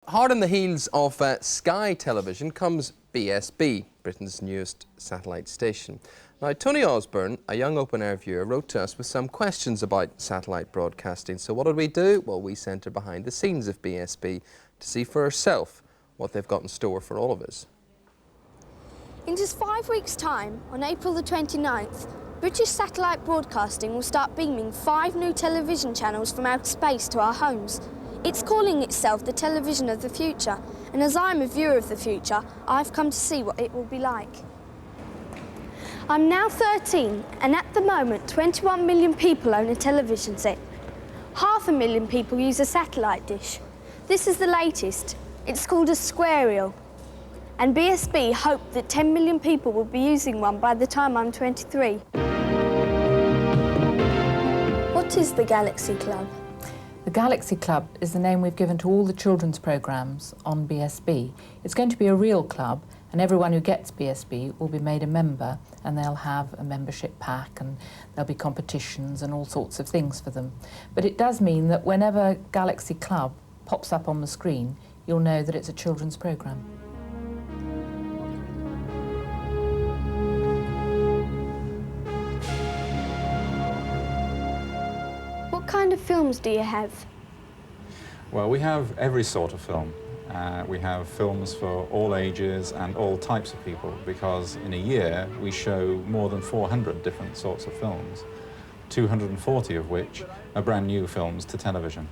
Hard on the heels of Sky Television comes BSB, Britain's newest satellite station. Now, Tony Osborne, a young open-air viewer, wrote to us with some questions about satellite broadcasting. So what did we do? Well, we sent her behind the scenes of BSB to see for herself what they've got in store for all of us. In just 5 weeks' time, on April the 29th, British Satellite Broadcasting will start beaming 5 new television channels from outer space to our homes. It's calling itself the television of the future, and as I'm a viewer of the future, I've come to see what it will be like. I'm now 13, and at the moment 21 million people own a television set. 500,000 people use a satellite dish. This is the latest. It's called a squarial. And BSB hope that 10 million people will be using one by the time I'm 23. What is the Galaxy Club? The Galaxy Club is the name we've given to all the children's programmes on BSB. It's going to be a real club, and everyone who gets BSB will be made a member, and they'll have a membership pack, and there'll be competitions and all sorts of things for them. But it does mean that whenever Galaxy Club pops up on the screen, you'll know that it's a children's programme. What kind of films do you have? Well, we have every sort of film. We have films for all ages and all types of people, because in a year we show more than 400 different sorts of films, 240 of which are brand new films to television.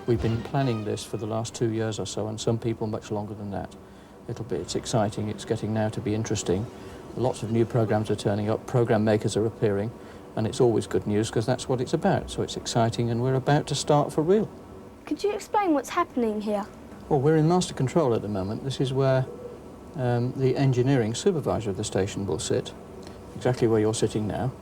We've been planning this for the last 2 years or so, and some people much longer than that. It's exciting, it's getting now to be interesting. Lots of new programmes are turning up, programme makers are appearing, and it's always good news because that's what it's about. So it's exciting, and we're about to start for real. Could you explain what's happening here? Well, we're in master control at the moment. This is where the engineering supervisor of the station will sit, exactly where you're sitting now,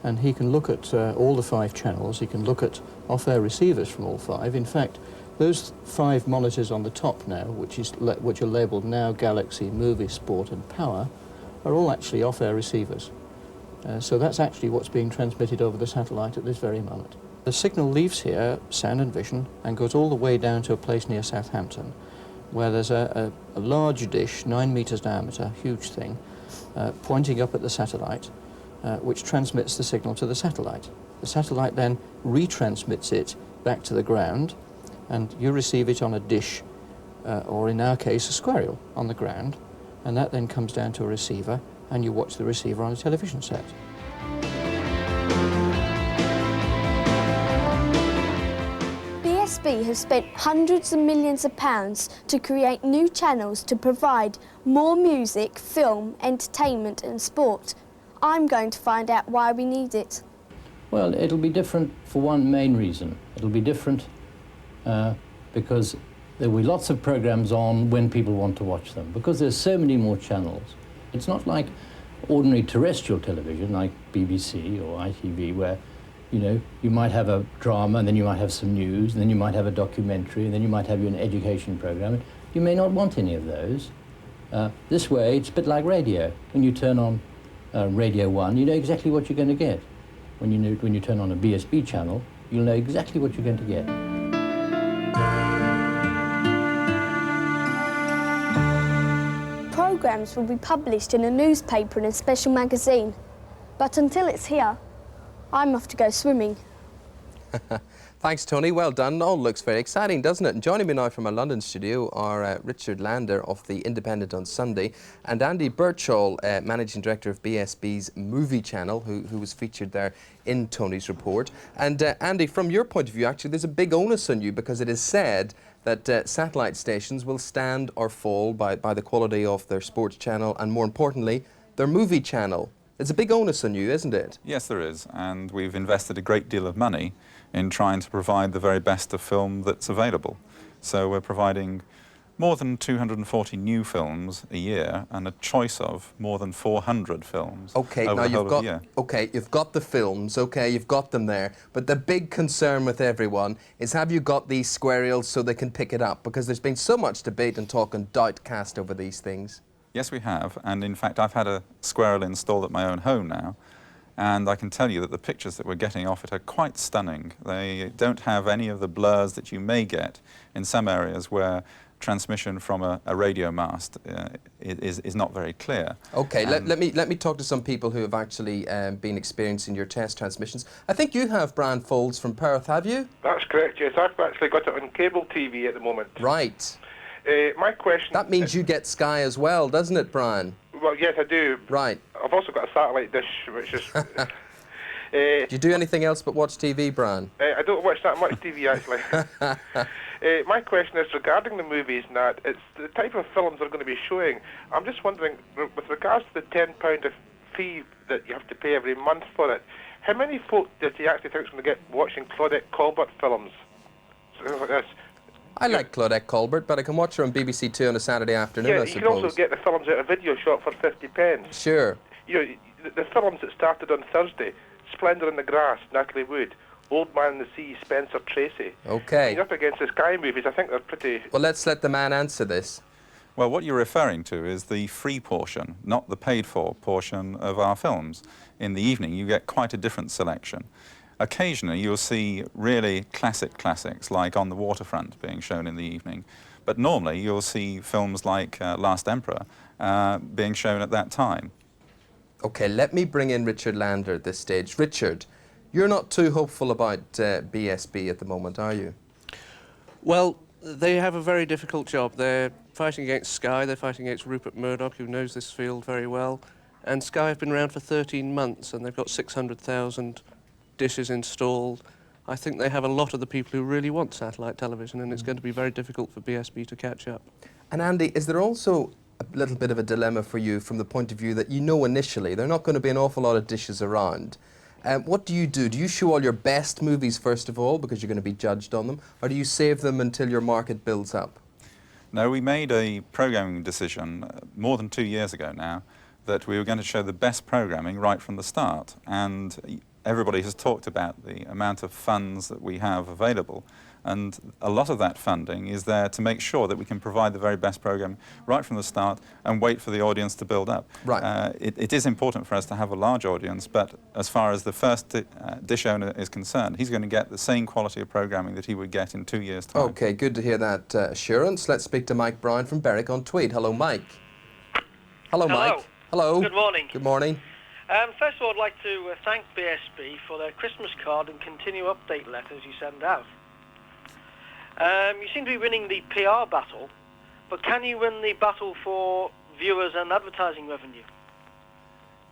and he can look at all the 5 channels. He can look at off-air receivers from all 5. In fact, those 5 monitors on the top now, which are labelled Now, Galaxy, Movie, Sport and Power, are all actually off-air receivers. So that's actually what's being transmitted over the satellite at this very moment. The signal leaves here, sound and vision, and goes all the way down to a place near Southampton, where there's a large dish, 9 metres diameter, huge thing, pointing up at the satellite, which transmits the signal to the satellite. The satellite then retransmits it back to the ground, and you receive it on a dish, or in our case, a squarial on the ground, and that then comes down to a receiver, and you watch the receiver on a television set. BSB has spent hundreds of millions of pounds to create new channels to provide more music, film, entertainment and sport. I'm going to find out why we need it. Well, it'll be different for one main reason. It'll be different because there will be lots of programmes on when people want to watch them, because there's so many more channels. It's not like ordinary terrestrial television like BBC or ITV, where you might have a drama, and then you might have some news, and then you might have a documentary, and then you might have an education programme. You may not want any of those. This way, it's a bit like radio. When you turn on Radio 1, you know exactly what you're going to get. When you turn on a BSB channel, you'll know exactly what you're going to get. Programmes will be published in a newspaper and a special magazine. But until it's here, I'm off to go swimming. Thanks, Tony. Well done. All looks very exciting, doesn't it? And joining me now from our London studio are Richard Lander of the Independent on Sunday and Andy Birchall, Managing Director of BSB's Movie Channel, who was featured there in Tony's report. And Andy, from your point of view, actually, there's a big onus on you, because it is said that satellite stations will stand or fall by the quality of their sports channel and, more importantly, their movie channel. It's a big onus on you, isn't it? Yes, there is, and we've invested a great deal of money in trying to provide the very best of film that's available. So we're providing more than 240 new films a year and a choice of more than 400 films over the whole of the year. Okay, you've got the films, okay, you've got them there, but the big concern with everyone is, have you got these squarials so they can pick it up? Because there's been so much debate and talk and doubt cast over these things. Yes, we have, and in fact I've had a squarial installed at my own home now, And I can tell you that the pictures that we're getting off it are quite stunning. They don't have any of the blurs that you may get in some areas where transmission from a radio mast is not very clear. Okay, let me talk to some people who have actually been experiencing your test transmissions. I think you have Brian Folds from Perth, have you? That's correct, yes. I've actually got it on cable TV at the moment. Right. My question... That means you get Sky as well, doesn't it, Brian? Well, yes, I do. Right. I've also got a satellite dish, which is... Do you do anything else but watch TV, Brian? I don't watch that much TV, actually. My question is regarding the movies and that. It's the type of films they're going to be showing. I'm just wondering, with regards to the £10 fee that you have to pay every month for it, how many folk does he actually think is going to get watching Claudette Colbert films? So like this. I like Claudette Colbert, but I can watch her on BBC Two on a Saturday afternoon, Yeah, I you suppose. can also get the films at a video shop for 50p. Sure. You know, the films that started on Thursday, Splendour in the Grass, Natalie Wood, Old Man in the Sea, Spencer Tracy. Okay. You're up against the Sky movies, I think they're pretty... Well, let's let the man answer this. Well, what you're referring to is the free portion, not the paid-for portion of our films. In the evening, you get quite a different selection. Occasionally, you'll see really classics like On the Waterfront being shown in the evening. But normally, you'll see films like Last Emperor being shown at that time. Okay, let me bring in Richard Lander at this stage. Richard, you're not too hopeful about BSB at the moment, are you? Well, they have a very difficult job. They're fighting against Sky, they're fighting against Rupert Murdoch, who knows this field very well. And Sky have been around for 13 months, and they've got 600,000 dishes installed. I think they have a lot of the people who really want satellite television, and it's going to be very difficult for BSB to catch up. And Andy, is there also a little bit of a dilemma for you from the point of view that you know initially there are not going to be an awful lot of dishes around? What do you do? Do you show all your best movies first of all because you're going to be judged on them, or do you save them until your market builds up? No, we made a programming decision more than 2 years ago now that we were going to show the best programming right from the start, and everybody has talked about the amount of funds that we have available, and a lot of that funding is there to make sure that we can provide the very best program right from the start and wait for the audience to build up. Right. It is important for us to have a large audience, but as far as the first dish owner is concerned, he's going to get the same quality of programming that he would get in 2 years' time. Okay, good to hear that assurance. Let's speak to Mike Brown from Berwick on Tweed. Hello, Mike. Hello, Mike. Hello. Good morning. Good morning. First of all, I'd like to thank BSB for their Christmas card and continue update letters you send out. You seem to be winning the PR battle, but can you win the battle for viewers and advertising revenue?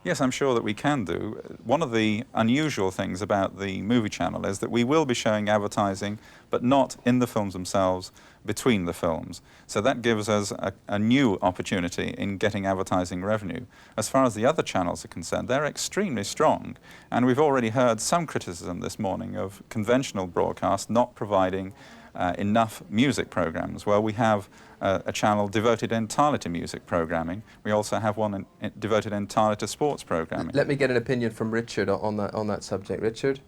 Yes, I'm sure that we can do. One of the unusual things about the movie channel is that we will be showing advertising, but not in the films themselves, between the films. So that gives us a new opportunity in getting advertising revenue. As far as the other channels are concerned, they're extremely strong. And we've already heard some criticism this morning of conventional broadcast not providing enough music programs. Well, we have a channel devoted entirely to music programming. We also have one devoted entirely to sports programming. Let me get an opinion from Richard on that subject. Richard?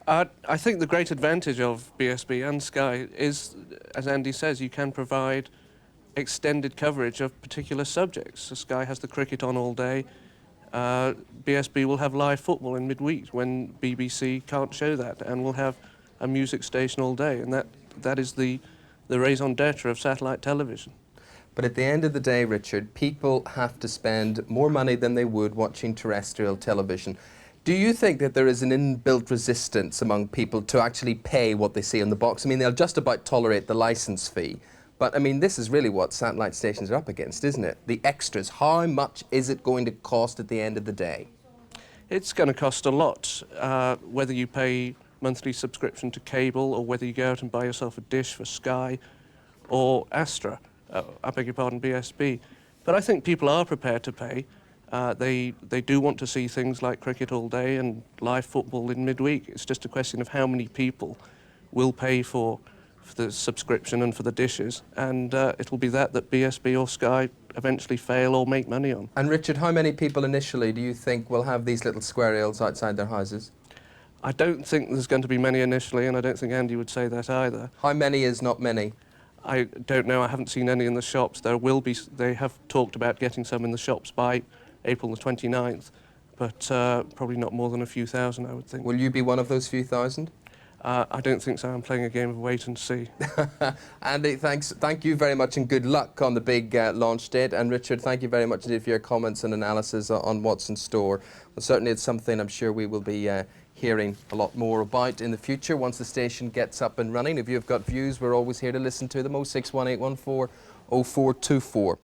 I think the great advantage of BSB and Sky is, as Andy says, you can provide extended coverage of particular subjects. So Sky has the cricket on all day. BSB will have live football in midweek when BBC can't show that, and we'll have a music station all day, and that is the raison d'etre of satellite television. But at the end of the day, Richard, people have to spend more money than they would watching terrestrial television. Do you think that there is an inbuilt resistance among people to actually pay what they see on the box? I mean, they'll just about tolerate the license fee. But, I mean, this is really what satellite stations are up against, isn't it? The extras. How much is it going to cost at the end of the day? It's going to cost a lot, whether you pay monthly subscription to cable or whether you go out and buy yourself a dish for Sky or Astra, I beg your pardon, BSB. But I think people are prepared to pay. They do want to see things like cricket all day and live football in midweek. It's just a question of how many people will pay for the subscription and for the dishes, and it'll be that BSB or Sky eventually fail or make money on. And Richard, how many people initially do you think will have these little square rails outside their houses? I don't think there's going to be many initially, and I don't think Andy would say that either. How many is not many? I don't know. I haven't seen any in the shops. There will be. They have talked about getting some in the shops by April the 29th, but probably not more than a few thousand, I would think. Will you be one of those few thousand? I don't think so. I'm playing a game of wait and see. Andy, thank you very much and good luck on the big launch date. And Richard, thank you very much indeed for your comments and analysis on what's in store. Well, certainly it's something I'm sure we will be hearing a lot more about in the future once the station gets up and running. If you've got views, we're always here to listen to them. 061 814 0424.